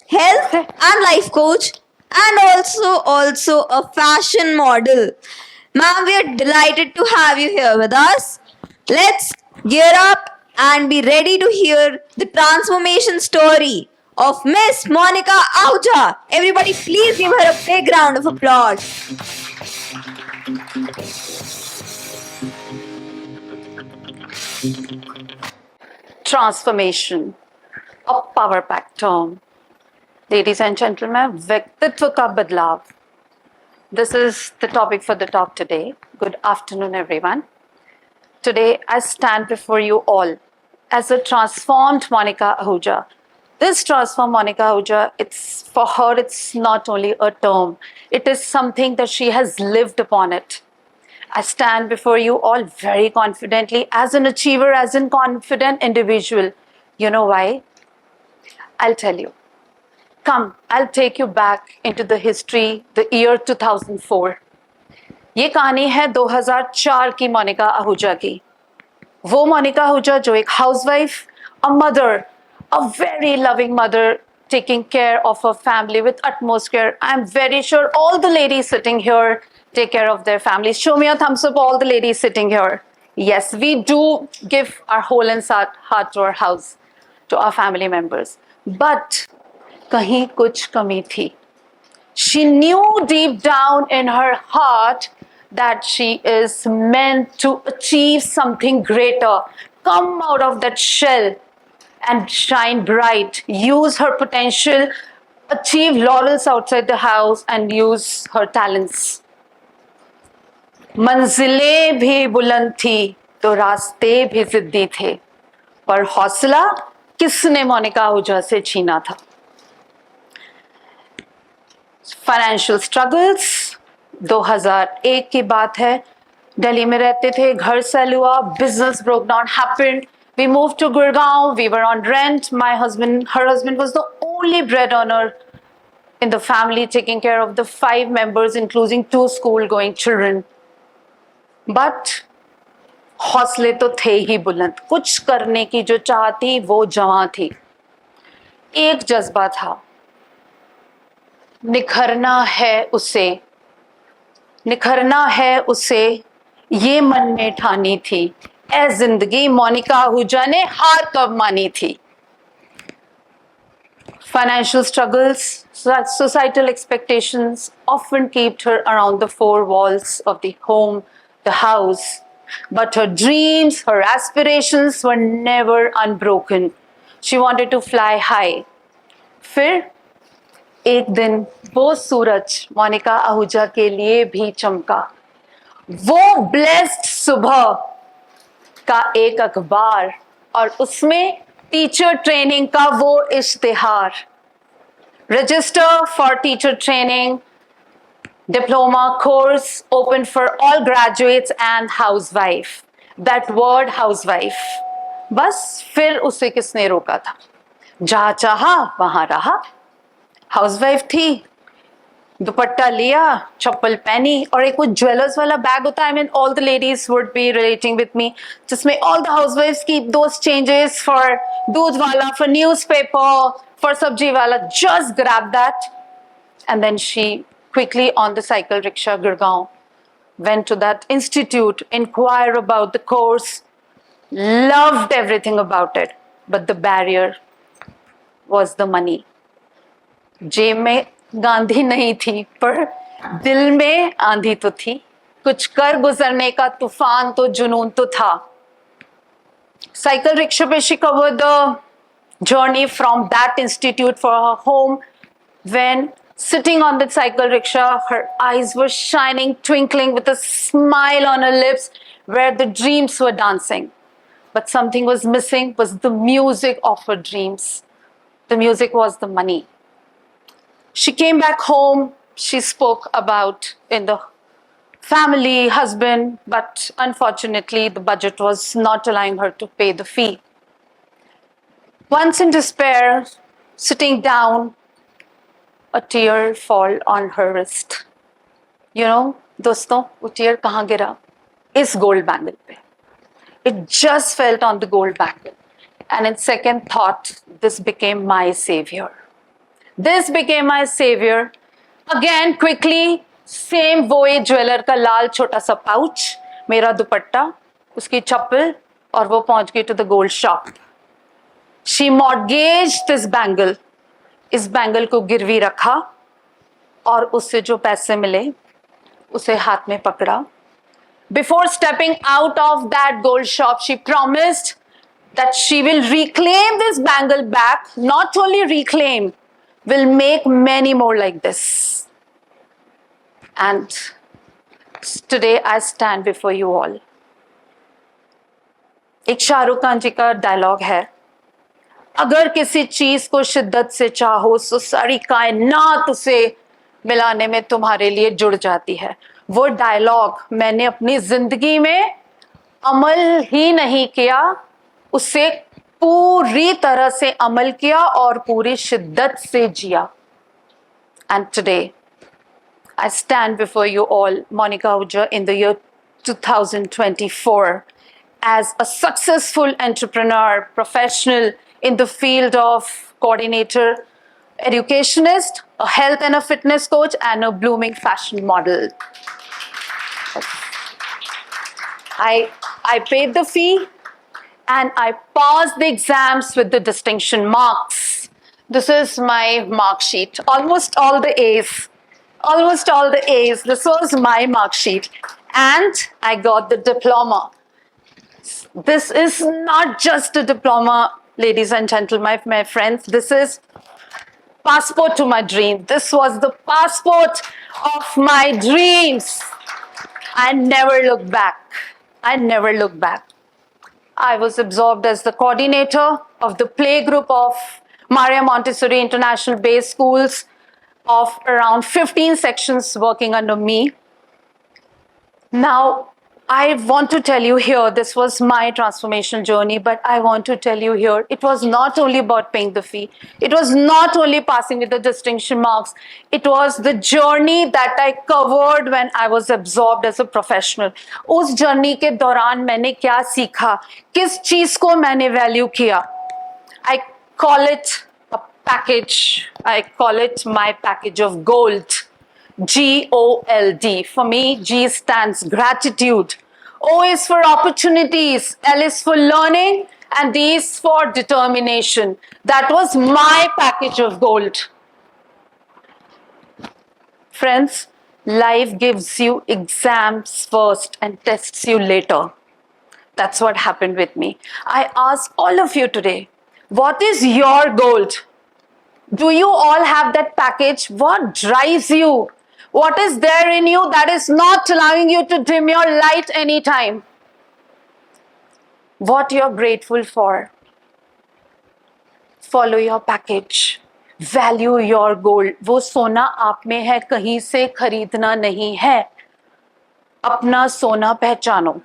health and life coach, and also a fashion model. Ma'am, we are delighted to have you here with us. Let's gear up and be ready to hear the transformation story of Miss Monica Ahuja. Everybody, please give her a big round of applause. Transformation, a power pack term. Ladies and gentlemen, व्यक्तित्व का बदलाव. This is the topic for the talk today. Good afternoon, everyone. Today, I stand before you all as a transformed Monica Ahuja. This transformed Monica Ahuja, for her, it's not only a term. It is something that she has lived upon it. I stand before you all very confidently as an achiever, as a confident individual. You know why? I'll tell you. Come, I'll take you back into the history, the year 2004. ये कहानी है 2004 की मोनिका आहूजा की. वो मोनिका आहूजा जो एक housewife, a mother, a very loving mother, taking care of her family with utmost care. I'm very sure all the ladies sitting here take care of their families. Show me a thumbs up, all the ladies sitting here. Yes, we do give our whole and heart to our house, to our family members. But कहीं कुछ कमी थी. She knew deep down in her heart that she is meant to achieve something greater. Come out of that shell and shine bright. Use her potential, achieve laurels outside the house, and use her talents. मंजिलें भी बुलंद थी तो रास्ते भी जिद्दी थे, पर हौसला किसने मोनिका आहूजा से छीना था. फाइनेंशियल स्ट्रगल्स 2001 की बात है. दिल्ली में रहते थे, घर सेल हुआ, business broke down happened. We move to Gurgaon, we were on rent. her husband was the only bread earner in the family, taking care of the 5 members, including 2 school going children. But हौसले तो थे ही बुलंद. कुछ करने की जो चाह थी वो जवां थी. एक जज्बा था, निखरना है उसे ये मन में ठानी थी. ए जिंदगी मोनिका आहूजा ने हार कब मानी थी. Financial struggles, societal expectations often kept her around the 4 walls of the home, the house. But her dreams, her aspirations were never unbroken. She wanted to fly high. फिर एक दिन वो सूरज मोनिका आहूजा के लिए भी चमका. वो ब्लेस्ड सुबह का एक अखबार और उसमें टीचर ट्रेनिंग का वो इश्तिहार. Register for teacher training diploma course open for all graduates and housewife. That word housewife. बस फिर उसे किसने रोका था. जहाँ चाहा वहाँ रहा. हाउसवाइफ थी, दुपट्टा लिया, चप्पल पहनी और एक वो ज्वेलर्स वाला बैग होता है. I mean all the ladies would be relating with me, जिसमें all the housewives keep those changes for दूध वाला, for newspaper, for sabji wala. Just grab that. And then she quickly on the cycle rickshaw Gurgaon went to that institute, inquire about the course, loved everything about it, but the barrier was the money. जेब में गांधी नहीं थी पर दिल में आंधी तो थी. कुछ कर गुजरने का तूफान तो जुनून तो था. Cycle rickshaw पे she covered the journey from that institute for her home. When sitting on the cycle rickshaw, her eyes were shining, twinkling with a smile on her lips where the dreams were dancing. But something was missing, was the music of her dreams. The music was the money. She came back home, she spoke about in the family, husband, but unfortunately the budget was not allowing her to pay the fee. Once in despair, sitting down, a tear fall on her wrist. You know, दोस्तों, वो tear कहाँ गिरा? इस gold bangle पे. It just felt on the gold bangle. And in second thought, this became my savior. This became my savior. Again, quickly, same वही jeweller का लाल छोटा सा पाउच, मेरा दुपट्टा, उसकी चप्पल, और वो पहुंच गई to the gold shop. She mortgaged this bangle. इस बैंगल को गिरवी रखा और उससे जो पैसे मिले उसे हाथ में पकड़ा. Before stepping out of that gold shop, she promised that she will reclaim this bangle back. Not only reclaim, will make many more like this. And today I stand before you all. एक शाहरुख खान जी का dialogue है, अगर किसी चीज को शिद्दत से चाहो तो सारी कायनात उसे मिलाने में तुम्हारे लिए जुड़ जाती है. वो डायलॉग मैंने अपनी जिंदगी में अमल ही नहीं किया, उससे पूरी तरह से अमल किया और पूरी शिद्दत से जिया. And today, I stand before you all, Monica Ahuja, in the year 2024, as a successful entrepreneur, professional in the field of coordinator, educationist, a health and a fitness coach, and a blooming fashion model. I paid the fee and I passed the exams with the distinction marks. This is my mark sheet. Almost all the A's. Almost all the A's. This was my mark sheet. And I got the diploma. This is not just a diploma, ladies and gentlemen, my friends. This is passport to my dream. This was the passport of my dreams. I never looked back. I never looked back. I was absorbed as the coordinator of the playgroup of Maria Montessori International Base Schools of around 15 sections working under me. Now, I want to tell you here, this was my transformation journey, but I want to tell you here, it was not only about paying the fee. It was not only passing with the distinction marks. It was the journey that I covered when I was absorbed as a professional. उस journey के दौरान मैंने क्या सीखा, किस चीज को मैंने value किया. I call it a package. I call it my package of gold. GOLD. For me, G stands gratitude. O is for opportunities. L is for learning. And D is for determination. That was my package of gold. Friends, life gives you exams first and tests you later. That's what happened with me. I ask all of you today, what is your gold? Do you all have that package? What drives you? What is there in you that is not allowing you to dim your light anytime? What you're grateful for? Follow your package. Value your gold. वो सोना आप में है, कहीं से खरीदना नहीं है. अपना सोना पहचानो.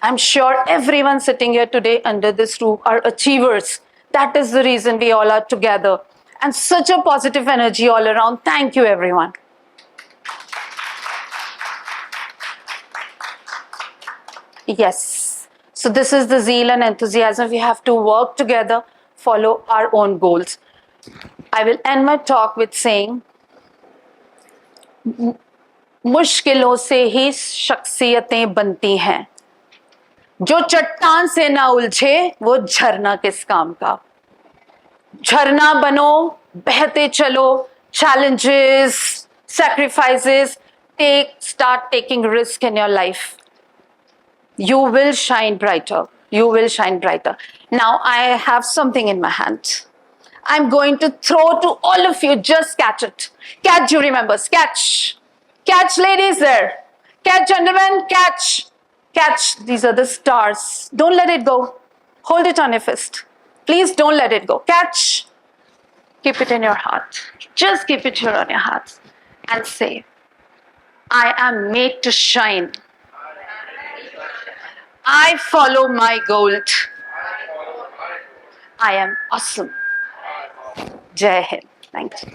I'm sure everyone sitting here today under this roof are achievers. That is the reason we all are together. And such a positive energy all around. Thank you, everyone. Yes. So this is the zeal and enthusiasm. We have to work together, follow our own goals. I will end my talk with saying, मुश्किलों से ही शख्सियतें बनती हैं. जो चट्टान से ना उलझे वो झरना किस काम का. झरना बनो, बहते चलो, challenges, sacrifices, start taking risk in your life. You will shine brighter. You will shine brighter. Now I have something in my hand. I'm going to throw to all of you. Just catch it. Catch, you remember. Catch. Catch, ladies there. Catch, gentlemen. Catch. Catch. These are the stars. Don't let it go. Hold it on your fist. Please don't let it go. Catch. Keep it in your heart. Just keep it here on your heart. And say, I am made to shine. I follow my gold. I am awesome. Jai Hind. Thank you.